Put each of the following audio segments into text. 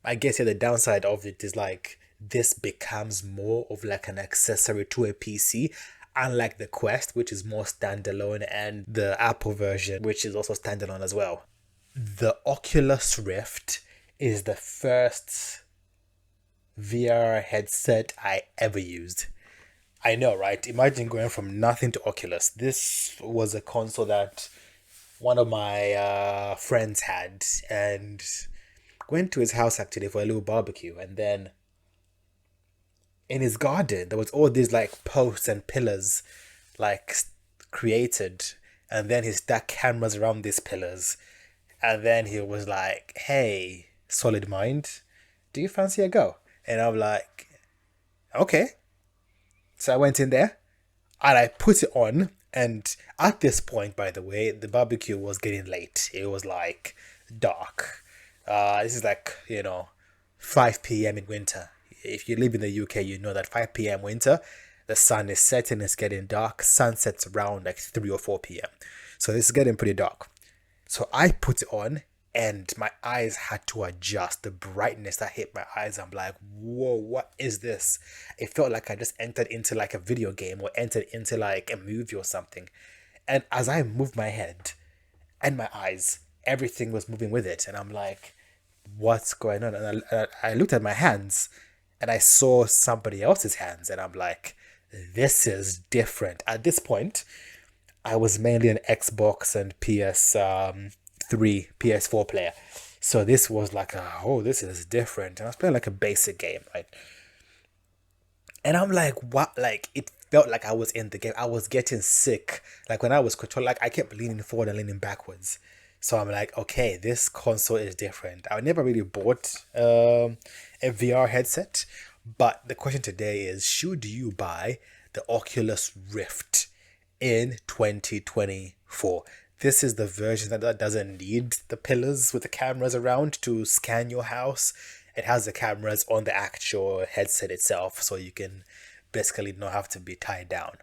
I guess, yeah, the downside of it is like this becomes more of like an accessory to a PC, unlike the Quest, which is more standalone, and the Apple version, which is also standalone as well. The Oculus Rift is the first VR headset I ever used. I know, right? Imagine going from nothing to Oculus. This was a console that one of my friends had, and went to his house actually for a little barbecue. And then in his garden, there was all these like posts and pillars, like created, and then he stacked cameras around these pillars. And then he was like, "Hey, Solid Mind, do you fancy a go?" And I'm like, "Okay." So I went in there and I put it on. And at this point, by the way, the barbecue was getting late. It was like dark. This is like, 5 p.m. in winter. If you live in the UK, you know that 5 p.m. winter, the sun is setting, it's getting dark. Sun sets around like 3 or 4 p.m. So this is getting pretty dark. So I put it on and my eyes had to adjust. The brightness that hit my eyes, I'm like, whoa, what is this? It felt like I just entered into like a video game or entered into like a movie or something. And as I moved my head and my eyes, everything was moving with it. And I'm like, what's going on? And I looked at my hands and I saw somebody else's hands. And I'm like, this is different. At this point, I was mainly an Xbox and PS3, PS4 player. So this was like, oh, this is different. And I was playing like a basic game, right? And I'm like, what? Like, it felt like I was in the game. I was getting sick. Like, when I was controlling, like, I kept leaning forward and leaning backwards. So I'm like, okay, this console is different. I never really bought a VR headset. But the question today is, should you buy the Oculus Rift in 2024? This is the version that doesn't need the pillars with the cameras around to scan your house. It has the cameras on the actual headset itself, so you can basically not have to be tied down.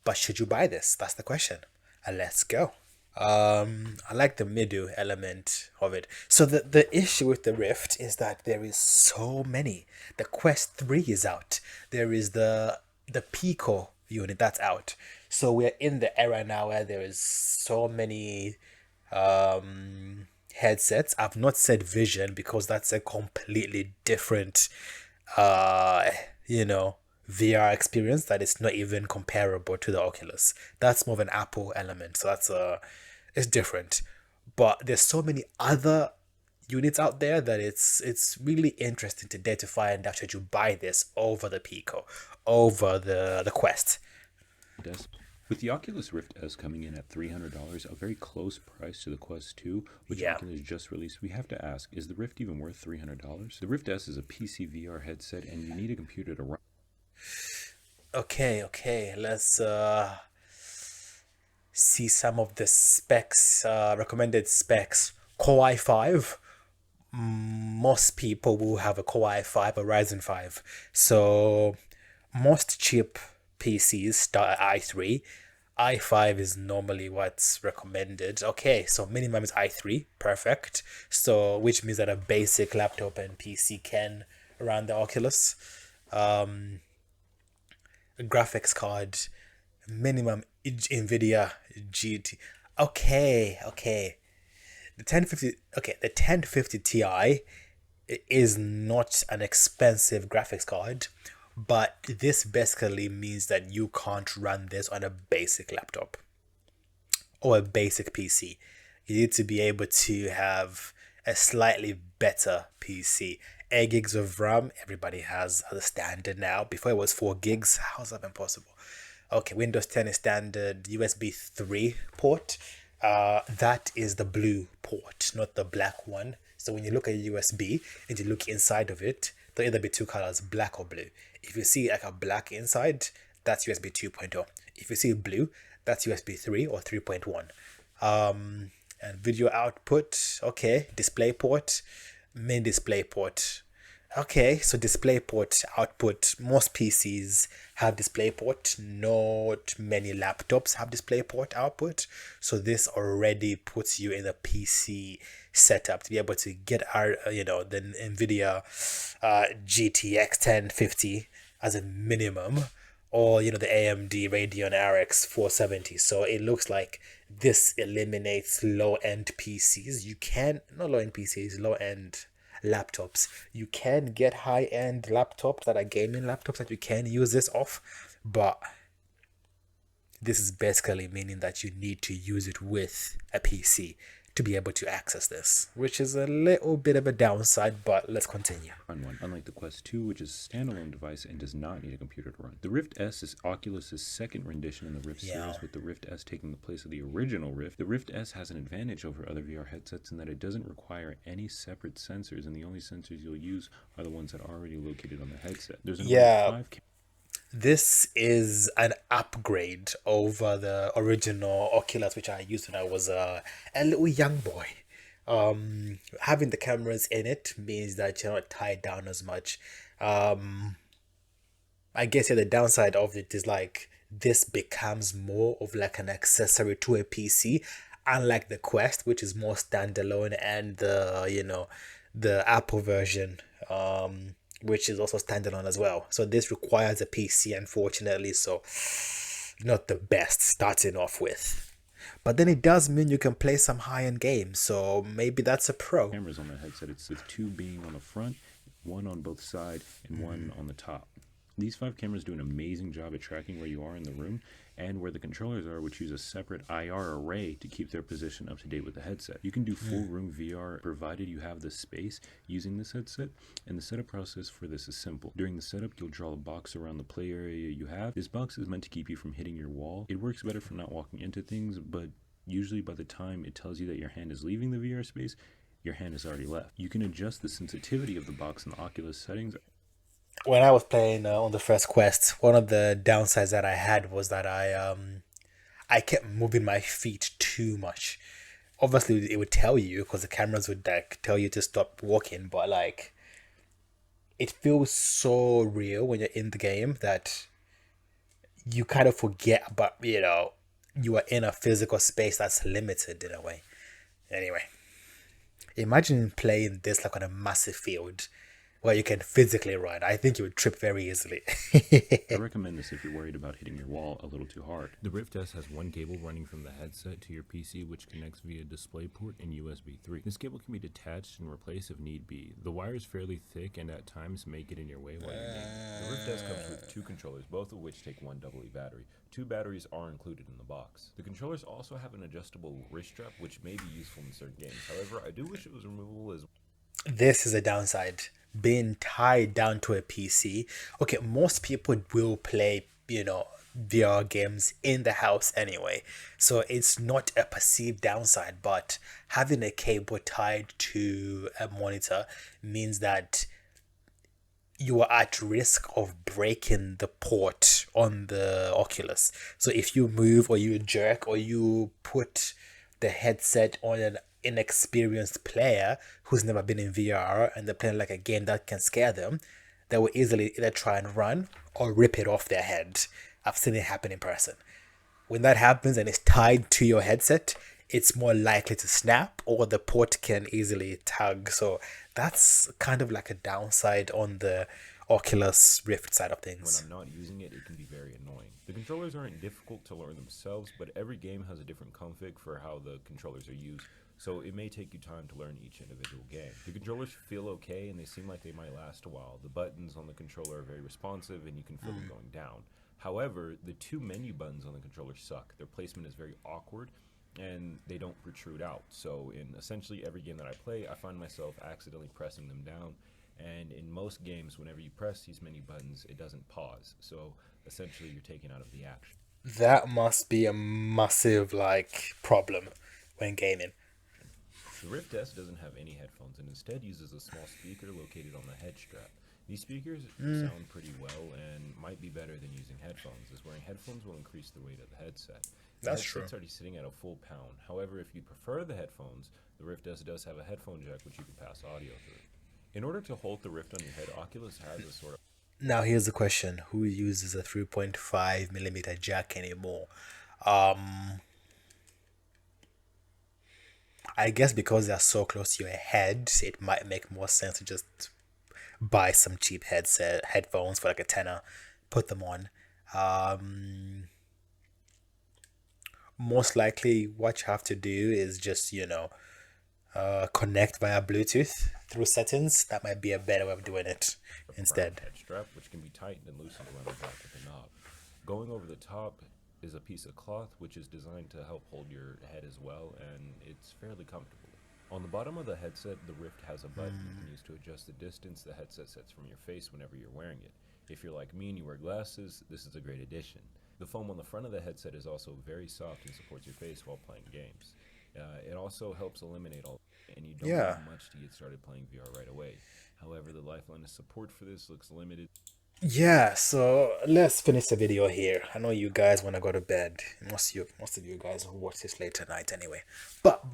But should you buy this? That's the question. And let's go. I like the middle element of it. So the issue with the Rift is that there is so many. The Quest 3 is out. There is the Pico unit that's out. So we're in the era now where there is so many headsets. I've not said Vision because that's a completely different uh you know VR experience that is not even comparable to the Oculus. That's more of an Apple element. So that's it's different. But there's so many other units out there that it's really interesting today to find out should you buy this over the Pico, over the Quest. Does with the Oculus Rift S coming in at $300, a very close price to the Quest 2, which Yeah. Oculus just released, we have to ask: is the Rift even worth $300? The Rift S is a PC VR headset, and you need a computer to run. Okay. Let's see some of the specs, recommended specs. Core i5. Most people will have a Core i5 or Ryzen 5. So most cheap PCs start at i3. i5 is normally what's recommended. Okay, so minimum is i3. Perfect. So which means that a basic laptop and PC can run the Oculus. Um, graphics card minimum Nvidia GT. Okay. The 1050 Ti is not an expensive graphics card, but this basically means that you can't run this on a basic laptop or a basic PC. You need to be able to have a slightly better PC. 8 gigs of RAM, everybody has as a standard now. Before it was 4 gigs. How's that been possible? Okay, Windows 10 is standard USB 3 port. That is the blue port, not the black one. So when you look at USB and you look inside of it, there'll either be two colors, black or blue. If you see like a black inside, that's USB 2.0. If you see blue, that's USB 3 or 3.1. And video output, okay, display port, main display port. Okay, so DisplayPort output. Most PCs have DisplayPort. Not many laptops have DisplayPort output. So this already puts you in a PC setup to be able to get our, the NVIDIA GTX 1050 as a minimum, or the AMD Radeon RX 470. So it looks like this eliminates low end PCs. You can not low end PCs, low end laptops. You can get high end laptops that are gaming laptops that you can use this off, but this is basically meaning that you need to use it with a PC to be able to access this, which is a little bit of a downside, but let's continue. Run one, unlike the Quest 2, which is a standalone device and does not need a computer to run. The Rift S is Oculus's second rendition in the Rift series, with the Rift S taking the place of the original Rift. The Rift S has an advantage over other VR headsets in that it doesn't require any separate sensors, and the only sensors you'll use are the ones that are already located on the headset. There's another This is an upgrade over the original Oculus, which I used when I was a little young boy. Having the cameras in it means that you're not tied down as much. I guess the downside of it is like this becomes more of like an accessory to a PC, unlike the Quest, which is more standalone, and the Apple version, which is also standalone as well. So this requires a PC, unfortunately. So not the best starting off with. But then it does mean you can play some high-end games, so maybe that's a pro. Cameras on the headset. It's the two being on the front, one on both sides, and one on the top. These 5 cameras do an amazing job at tracking where you are in the room and where the controllers are, which use a separate IR array to keep their position up to date with the headset. You can do full room VR provided you have the space using this headset, and the setup process for this is simple. During the setup, you'll draw a box around the play area you have. This box is meant to keep you from hitting your wall. It works better for not walking into things, but usually by the time it tells you that your hand is leaving the VR space, your hand is already left. You can adjust the sensitivity of the box in the Oculus settings. When I was playing on the first Quest, one of the downsides that I had was that I kept moving my feet too much. Obviously, it would tell you because the cameras would like tell you to stop walking, but like it feels so real when you're in the game that you kind of forget about you are in a physical space that's limited in a way. Anyway, imagine playing this like on a massive field where you can physically run. I think you would trip very easily. I recommend this if you're worried about hitting your wall a little too hard. The Rift S has one cable running from the headset to your PC, which connects via DisplayPort and USB 3. This cable can be detached and replaced if need be. The wire is fairly thick and at times may get in your way while you're gaming. The Rift S comes with 2 controllers, both of which take one AA battery. 2 batteries are included in the box. The controllers also have an adjustable wrist strap, which may be useful in certain games. However, I do wish it was removable as well. This is a downside. Being tied down to a PC. Okay, most people will play, VR games in the house anyway. So it's not a perceived downside, but having a cable tied to a monitor means that you are at risk of breaking the port on the Oculus. So if you move or you jerk or you put the headset on an inexperienced player who's never been in VR and they're playing like a game that can scare them, they will easily either try and run or rip it off their head. I've seen it happen in person. When that happens and it's tied to your headset, it's more likely to snap or the port can easily tug. So that's kind of like a downside on the Oculus Rift side of things. When I'm not using it, it can be very annoying. The controllers aren't difficult to learn themselves, but every game has a different config for how the controllers are used, so it may take you time to learn each individual game. The controllers feel okay and they seem like they might last a while. The buttons on the controller are very responsive and you can feel them going down. However, the 2 menu buttons on the controller suck. Their placement is very awkward and they don't protrude out. So in essentially every game that I play, I find myself accidentally pressing them down. And in most games, whenever you press these menu buttons, it doesn't pause. So essentially you're taken out of the action. That must be a massive problem when gaming. The Rift S doesn't have any headphones and instead uses a small speaker located on the head strap. These speakers sound pretty well and might be better than using headphones, as wearing headphones will increase the weight of the headset. That's true. It's already sitting at a full pound. However, if you prefer the headphones, the Rift S does have a headphone jack which you can pass audio through. In order to hold the Rift on your head, Oculus has a sort of Now here's the question: who uses a 3.5 millimeter jack anymore? Um, I guess because they're so close to your head, it might make more sense to just buy some cheap headphones for like a tenner, put them on. Um, Most likely, what you have to do is just connect via Bluetooth through settings. That might be a better way of doing it brown instead. head strap, which can be tightened and loosened around the back of the knob. Going over the top is a piece of cloth which is designed to help hold your head as well, and it's fairly comfortable. On the bottom of the headset, the Rift has a button you can use to adjust the distance the headset sets from your face whenever you're wearing it. If you're like me and you wear glasses, this is a great addition. The foam on the front of the headset is also very soft and supports your face while playing games. It also helps eliminate all, and you don't Yeah. need much to get started playing VR right away. However, the lifeline of support for this looks limited. Yeah, so let's finish the video here. I know you guys want to go to bed. Most of you guys will watch this late tonight anyway. But,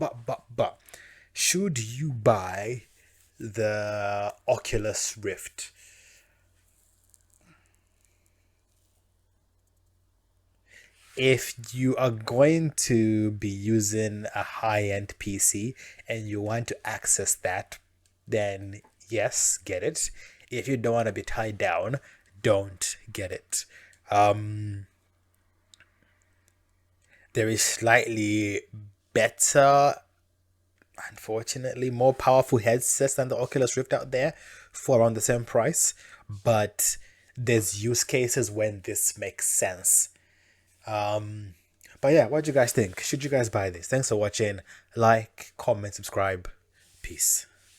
should you buy the Oculus Rift? If you are going to be using a high-end PC and you want to access that, then yes, get it. If you don't want to be tied down, don't get it. Um, there is slightly better, unfortunately, more powerful headsets than the Oculus Rift out there for around the same price, but there's use cases when this makes sense. But yeah, what do you guys think? Should you guys buy this? Thanks for watching. Like, comment, subscribe. Peace.